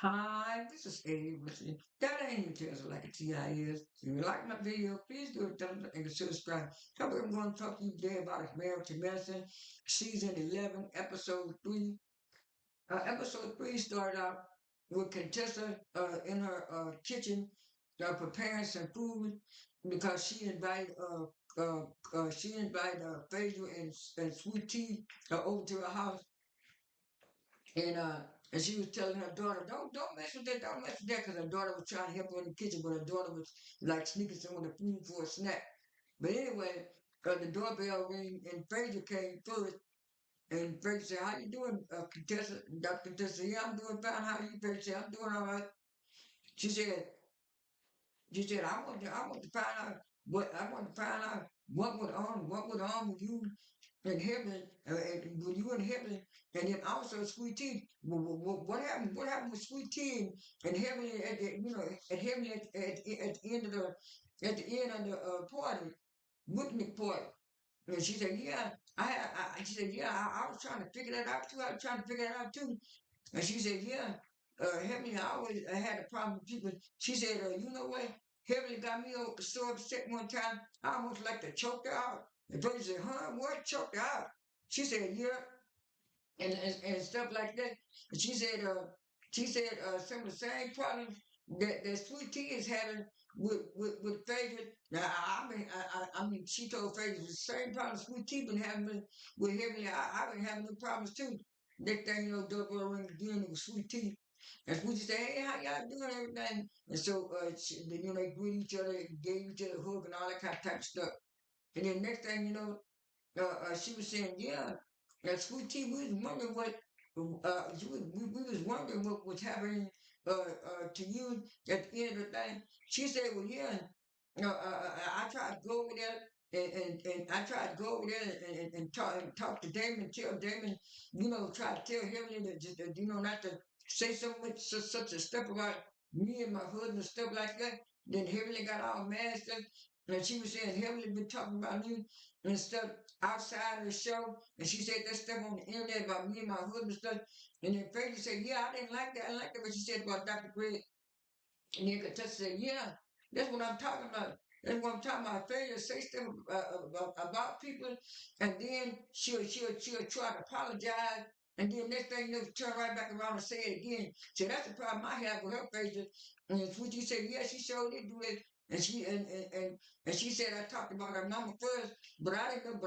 Hi, this is Abe. That ain't tells like a TI is. If you like my video, please do a thumbs up and subscribe. However, I'm going to talk to you today about American Medicine, Season 11, Episode 3. Episode 3 started out with Contessa in her kitchen preparing some food because she invited Phaedra and Sweet Tea over to her house and and she was telling her daughter, don't mess with that, don't mess with that, because her daughter was trying to help her in the kitchen, but her daughter was like sneaking some of the food for a snack. But anyway, the doorbell rang and Phaedra came first, and Phaedra said, "How you doing, Contessa?" Dr. Contessa, "Yeah, I'm doing fine. How are you?" Phaedra said, "I'm doing all right." She said, I want to find out what went on with you in heaven, and when you were in heaven, and then also Sweet Tea. What happened? What happened with Sweet Tea and heaven at at heaven at the end of the party, picnic party? And she said, "Yeah, she said, "Yeah, I was trying to figure that out too. I was trying to figure that out too." And she said, "Yeah, Heavenly, I always had a problem with people." She said, "You know what? Heavenly got me so upset one time, I almost like to choke her out." And Brady said, "Huh? What? Choke her out?" She said, "Yeah," and stuff like that. And she said some of the same problems that Sweet Tea is having with Phaedra. Now, I mean, she told Phaedra the same problems Sweet Tea been having with Heavenly. I've been having them problems too. Next thing you know, double ring again with Sweet Tea. And Sweet Tea said, "Hey, how y'all doing, everything?" And so, they greet each other, gave each other a hug and all that kind of type of stuff. And then next thing you know, she was saying, "Yeah, Sweet Tea, we was wondering what, we was wondering what was happening to you at the end of the thing." She said, "Well, yeah, I tried to go over there." And I tried to go over there and talk to Damon, tell Damon, try to tell him that just, not to say so much, such a stuff about me and my husband and stuff like that. Then Heavenly got all mad stuff. And she was saying, Heavenly been talking about you and stuff outside of the show. And she said that stuff on the internet about me and my husband stuff. And then Phaedra said, "Yeah, I didn't like that. I didn't like that what she said about Dr. Greg." And then Contessa said, "Yeah, that's what I'm talking about. That's what I'm talking about. Phaedra say stuff about people, and then she'll try to apologize. And then next thing you know, turn right back around and say it again." So that's the problem I have with her, Phaedra. And Sweetie said, "Yeah, she sure did do it." And and she said I talked about her mama first, but I didn't know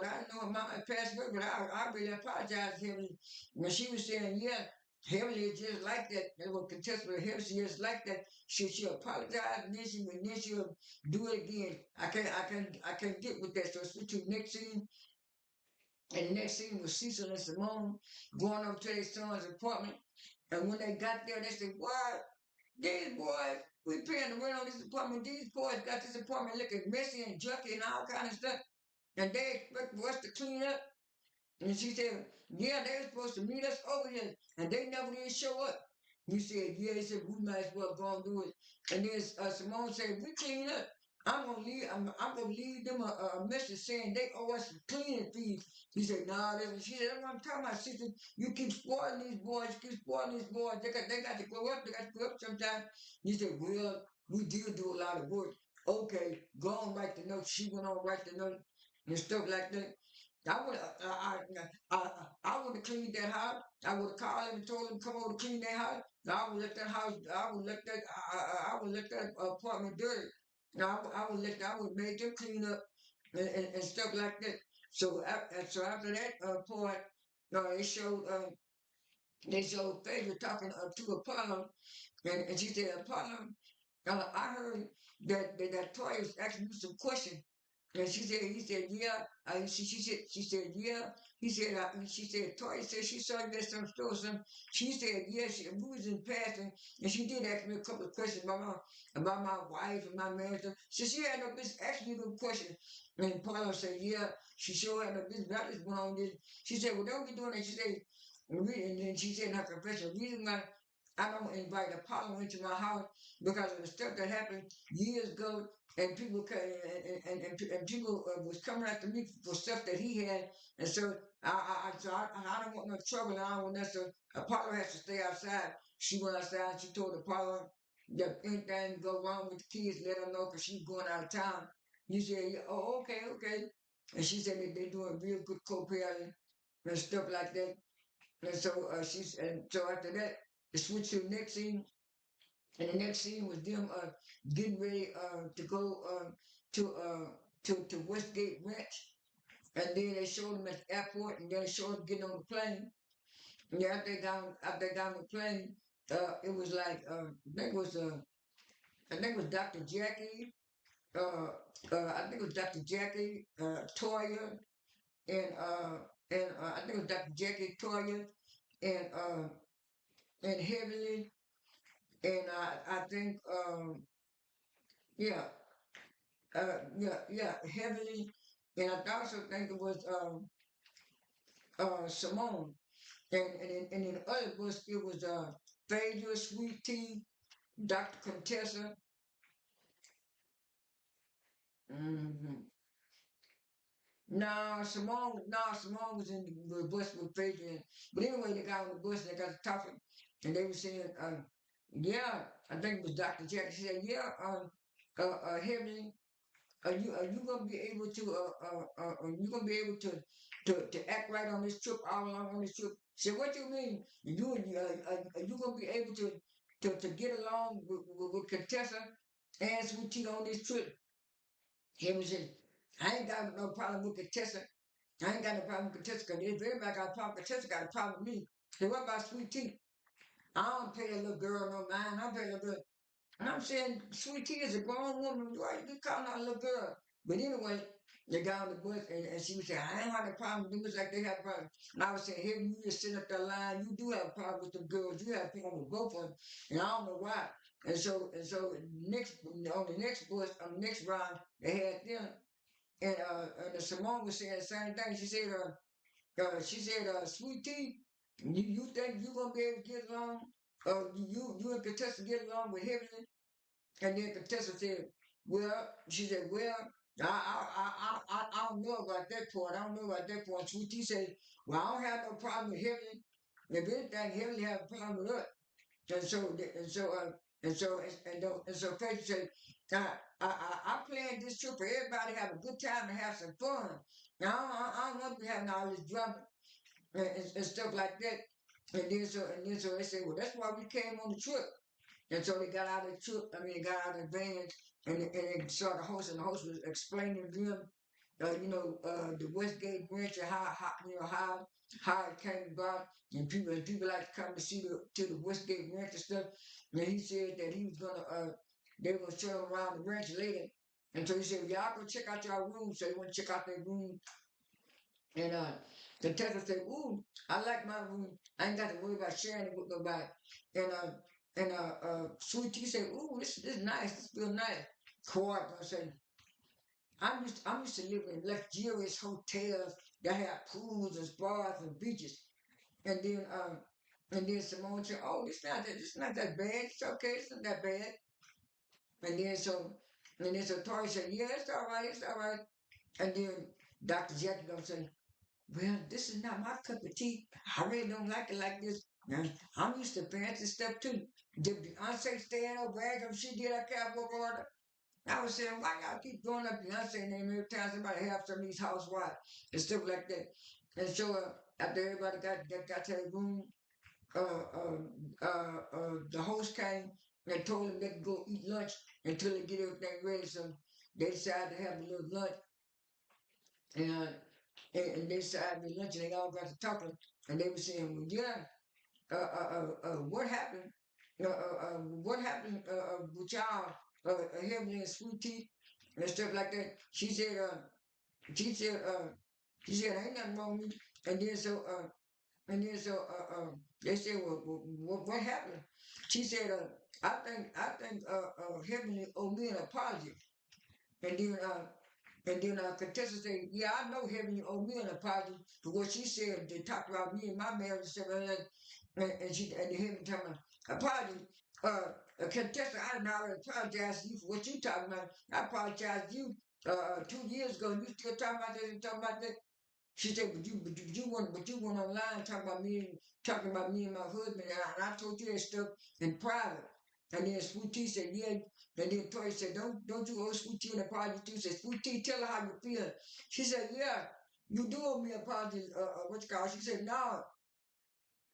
her mama had passed away, but I really apologized to him. And she was saying, "Yeah, Heavenly is just like that. That's what Contessa Heavenly she is like that. She'll apologize and then she'll do it again. I can't get with that." So switch to the next scene. And the next scene was Cecil and Simone going over to their son's apartment. And when they got there, they said, "What? These boys, we paying the rent on this apartment. These boys got this apartment looking messy and junky and all kind of stuff. And they expect for us to clean up." And she said, "Yeah, they were supposed to meet us over here, and they never did show up." He said, "Yeah." He said, "We might as well go and do it." And then Simone said, "We clean up. I'm gonna leave them a message saying they owe us a cleaning fee." He said, "Nah, she said, that's what I'm talking about, sister. You keep spoiling these boys, you keep spoiling these boys. They got to grow up, they got to grow up sometime." He said, "Well, we did do a lot of work." "Okay, go on, write the note." She went on, write the note and stuff like that. I would I would have cleaned that house. I would have called him and told him to come over to clean that house. I would let that house. I would let that. I would let that apartment dirty. I would let. I would make them clean up and stuff like that. So so after that part, they showed Phaedra talking to Apollo, and she said, "Apollo, I heard that Toy was asking you some questions." And he said, "Yeah." She said, "Yeah." He said, she said, "Toy said she saw you at some store or something." She said, "Yeah." We was in passing, and she did ask me a couple of questions about my wife and my marriage. So she had no business asking you them questions. And Paula said, "Yeah." She sure had no business. But I just went on this. She said, "Well, don't be doing that." She said, and then she said in her confession, "The reason why I don't invite Apollo into my house because of the stuff that happened years ago, and people and people was coming after me for stuff that he had, and so I don't want no trouble. And I don't want that. So Apollo has to stay outside. She went outside. And she told Apollo that anything go wrong with the kids, let her know because she's going out of town. He said, yeah, "Oh, okay, okay," and she said that they're doing real good co-parenting and stuff like that. And so and so after that, they switched to the next scene, and the next scene was them getting ready to go to Westgate Ranch, and then they showed them at the airport, and then they showed them getting on the plane. And then after they got on the plane, it was like I think it was Dr. Jackie, I think it was Dr. Jackie, Toya, and I think it was Dr. Jackie, Toya, and Heavenly, and I think yeah, yeah, Heavenly, and I also think it was Simone, and in the other books it was Phaedra, Sweet Tea, Dr. Contessa. Mm-hmm. No, Simone was in the bus with Phaedra, but anyway, they got on the bus and they got to talking, and they were saying, yeah, I think it was Dr. Jack. She said, yeah, Heavenly, are you gonna be able to are you gonna be able to act right on this trip all along on this trip? She said, what you mean? Are you gonna be able to get along with Contessa and Sweet Tea on this trip? Him said, I ain't got no problem with Contessa. I ain't got no problem with Contessa because if everybody got a problem, Contessa got a problem with me. Hey, what about Sweet Tea? I don't pay that little girl no mind. I pay that little girl. And I'm saying, Sweet Tea is a grown woman. Why you calling her a little girl? But anyway, they got on the bus and she was saying, I ain't had a problem. It was like they had a problem. And I was saying, here you just sitting up that line. You do have a problem with the girls. You have a problem with both of them. And I don't know why. And so next on the next bus, on the next round, they had them. And the Simone was saying the same thing. She said, Sweet Tea, you think you gonna be able to get along? You and Contessa get along with Heavenly? And then Contessa said, well, she said, well, I don't know about that part. I don't know about that part. Sweet Tea said, well, I don't have no problem with Heavenly. If anything, Heavenly have a problem with us. And so, and so Faith said, I planned this trip for everybody to have a good time and have some fun. Now, I don't want to be having all this drama and stuff like that. And then so they said, well, that's why we came on the trip. And so they got out of the trip. I mean, they got out of the van and they saw the host, and the host was explaining to them, the Westgate Ranch and how it came about, and people like to come to see the Westgate Ranch and stuff. And he said that he was gonna they were gonna show him around the ranch later. And so he said, y'all go check out your room. So he went to check out their room, and the Texas said, ooh, I like my room. I ain't got to worry about sharing it with nobody. And Sweet Tea said, ooh, this nice. This feel nice. Cord gonna say, I'm used to living in luxurious hotels that have pools and spas and beaches. And then Simone said, oh, it's not that bad. It's okay. It's not that bad. And then so Tori said, yeah, it's all right. It's all right. And then Dr. Jackie gonna say, well, this is not my cup of tea. I really don't like it like this. Now, I'm used to fancy stuff too. Did Beyonce stand up bragging she did a catwalk order? I was saying, why y'all keep throwing up Beyonce name every time somebody have some of these housewives and stuff like that? And so after everybody got to their room, the host came and told them they could go eat lunch until they get everything ready. So they decided to have a little lunch, and and they decided to lunch, and they all got to talking, and they were saying, well, yeah, what happened? What happened with y'all, Heavenly and Sweet Tea and stuff like that? She said, she said, ain't nothing wrong with me. And then so, they said, well, what happened? She said, I think Heavenly owe me an apology. And then Contessa said, yeah, I know Heavenly owe me an apology for what she said. They talked about me and my marriage and stuff like that. and they hear me tell me, apology, Contessa, I done already apologized to you for what you talking about. I apologized to you 2 years ago. You still talking about this and talking about that. She said, but you went online talking about me and my husband, and I told you that stuff in private. And then Sweet Tea said, yeah. And then Tori said, don't you owe Sweet Tea an apology too? Said, Sweet Tea, tell her how you feel. She said, yeah, you do owe me an apology. What you call it? She said, no,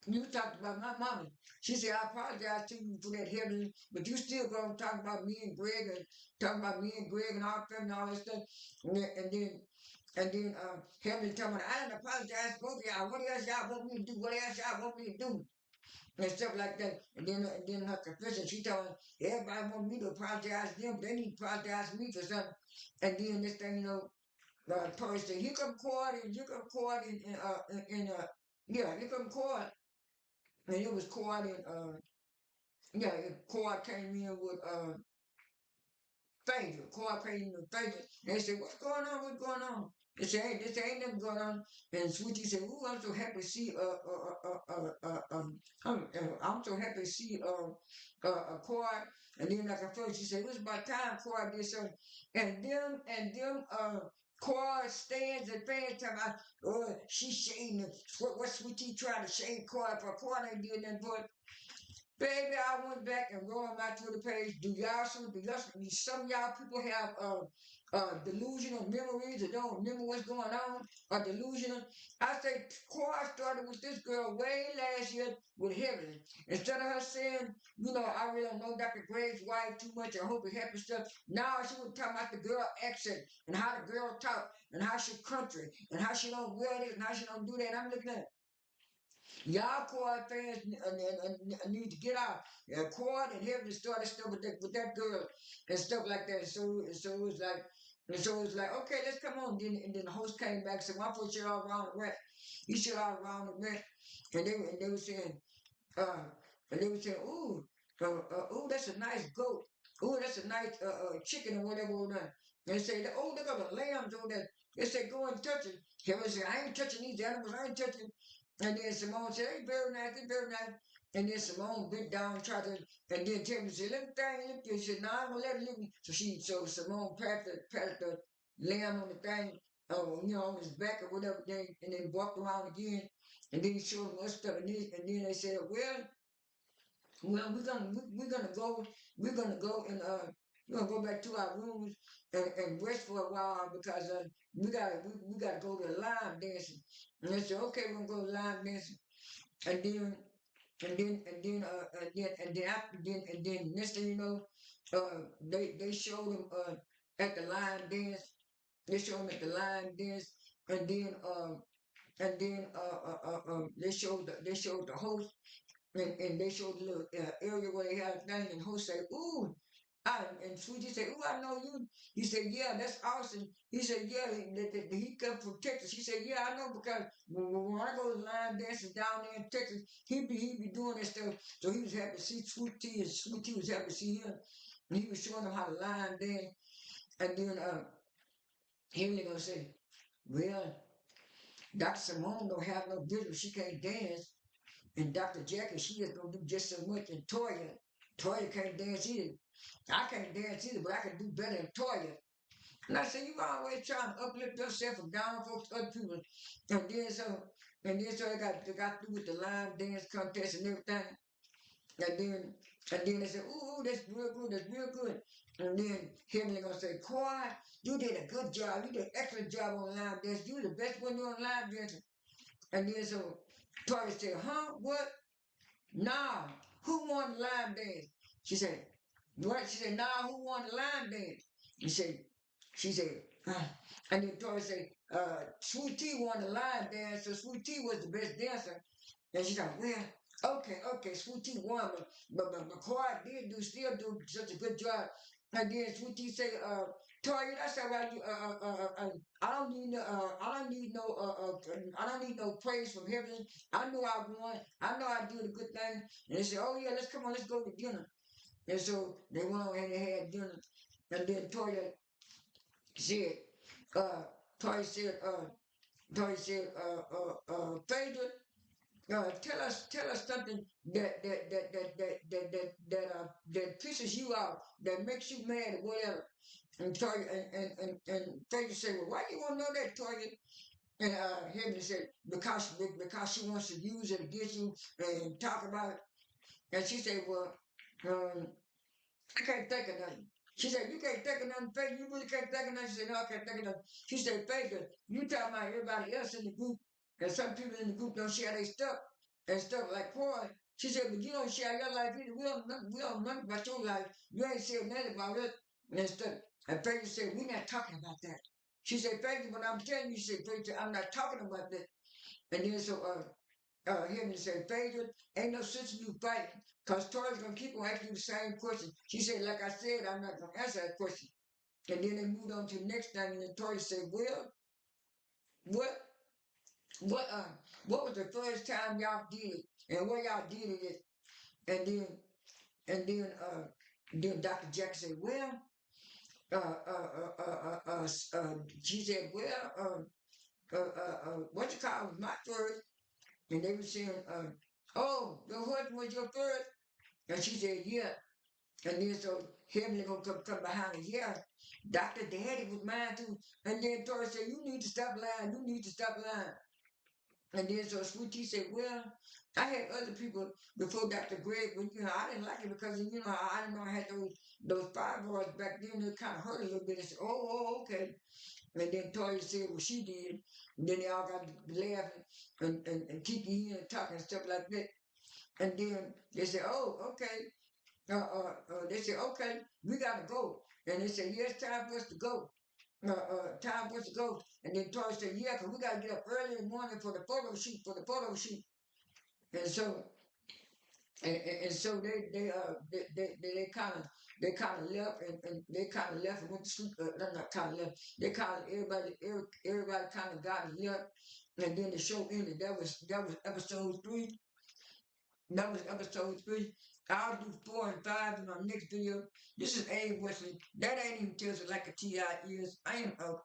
you talked about my mama. She said, I apologize to you for that heaven, but you still gonna talk about me and Greg and talking about me and Greg and our family and all that stuff. And then Heavenly told me, I didn't apologize to both of y'all. What else y'all want me to do? What else y'all want me to do? And stuff like that. And then her confession, she told me, everybody want me to apologize to them. They need to apologize to me for something. And then this thing, Tori said, here come Cord here come Cord. And it was Cord Cord came in with Phaedra. Cora came to Phaedra. And they said, what's going on? What's going on? They said, hey, this ain't nothing going on. And Sweetie said, ooh, I'm so happy to see, I'm so happy to see, Cora. And then like I first, she said, it was about time Cora did something. And them, Cora stands and fans talking about, oh, she's shading what Sweetie tried to shade Cora for. Cora ain't did nothing for it. Baby, I went back and wrote on my Twitter page. Some of y'all people have delusional memories that don't remember what's going on, or delusional. I say, Cora started with this girl way last year with Heaven. Instead of her saying, I really don't know Dr. Greg's wife too much, I hope it happens stuff. Now she was talking about the girl accent and how the girl talk and how she country and how she don't wear this and how she don't do that. I'm looking at y'all Quad fans need to get out. Quad and Heaven started stuff with that girl and stuff like that. So it was like, okay, let's come on. And then the host came back and said, "Why put you all around the rent? You should all around the rent." And they were saying, uh, ooh, that's a nice goat. Ooh, that's a nice chicken or whatever over there. And they say, oh, look at the lambs over there. They say, go and touch it. Heaven said, I ain't touching these animals. I ain't touching. And then Simone said, hey, very nice, it's very nice. And then Simone bent down and tried to, and then Tiffany said, let me thing lift you. She said, no, I'm gonna let it lift me. So Simone patted the lamb on the thing, on his back or whatever thing, and then walked around again. And then he showed him what stuff. And then they said, well, we're gonna go and we're gonna go back to our rooms and rest for a while because we gotta go to line dancing. And they said, okay, we're gonna go to line dancing. And then and then next thing you know, they showed them at the line dance. They showed them at the line dance, and then they showed the host, and they showed the little area where they had a thing, and host said, ooh. And Sweetie said, ooh, I know you. He said, yeah, that's awesome. He said, yeah, he come from Texas. He said, yeah, I know because when I go to line dancing down there in Texas, he be doing that stuff. So he was happy to see Sweet Tea, and Sweet Tea was happy to see him. And he was showing them how to line dance. And then he really gonna say, well, Dr. Simone don't have no business. She can't dance. And Dr. Jackie, she is gonna do just so much. And Toya can't dance either. I can't dance either, but I can do better than Toya. And I said, you always trying to uplift yourself and down folks, other people. And then so they got through with the line dance contest and everything. And then they said, ooh, that's real good, that's real good. And then Henry gonna say, Quiet, you did a good job, you did an excellent job on line dance, you the best one on line dancing. And then so Toya said, huh? What? Nah, who won the line dance? She said, what? She said, nah, who won the line dance? He said, she said, and then Tori said, Sweet Tea won the line dance, so Sweet Tea was the best dancer. And she said, well, okay, Sweet Tea won, but Quiet still do such a good job. And then Sweet Tea said, Tori, that's all right. I don't need no praise from heaven. I know I won. I know I did a good thing. And they said, oh yeah, let's go to dinner. And so they went on and they had dinner. And then said, uh, Toya said, Phaedra, tell us something that pisses you off, that makes you mad or whatever. And Toya and Phaedra said, well, why do you want to know that, Toya? And Heavenly said, because she wants to use it against you and talk about it. And she said, well, um, I can't think of nothing. She said, you can't think of nothing, Phaedra. You really can't think of nothing. She said, no, I can't think of nothing. She said, Phaedra, you talking about everybody else in the group, and some people in the group don't share their stuff and stuff like Corey. She said, but you don't share your life either. We don't know about your life. You ain't said nothing about it and stuff. And Phaedra said, we're not talking about that. She said, Phaedra, but I'm telling you, she said, Phaedra, I'm not talking about that. And then so Heavenly said, Phaedra, ain't no sense in you fighting, because Tori's gonna keep on asking you the same question. She said, like I said, I'm not gonna answer that question. And then they moved on to the next thing, and then Tori said, well, what what uh what was the first time y'all did it, and where y'all did it at? And then then Dr. Jackson said, well, uh, uh, uh, uh, uh, she said, well, what you call it was my first. And they were saying, oh, your husband was your first? And she said, yeah. And then so Heavenly gonna come behind her, yeah, Dr. Daddy was mine too. And then Tori said, you need to stop lying, you need to stop lying. And then so Sweet Tea said, well, I had other people before Dr. Greg, but I didn't like it because I didn't know I had those fibroids back then. It kind of hurt a little bit. I said, okay. And then Toya said, well, she did. And then they all got to laughing and kicking in and talking and stuff like that. And then they said, oh, okay. They said, okay, we got to go. And they said, yes, time for us to go. Time for us to go. And then Toya said, yeah, because we got to get up early in the morning for the photo shoot. And so, and so they kind of left and they kind of left and went to sleep. Not kind of left. They kind of everybody kind of got and left, and then the show ended. That was episode 3. That was episode 3. I'll do 4 and 5 in our next video. This is A. Wesley. That ain't even tells it like a TI is. I am out.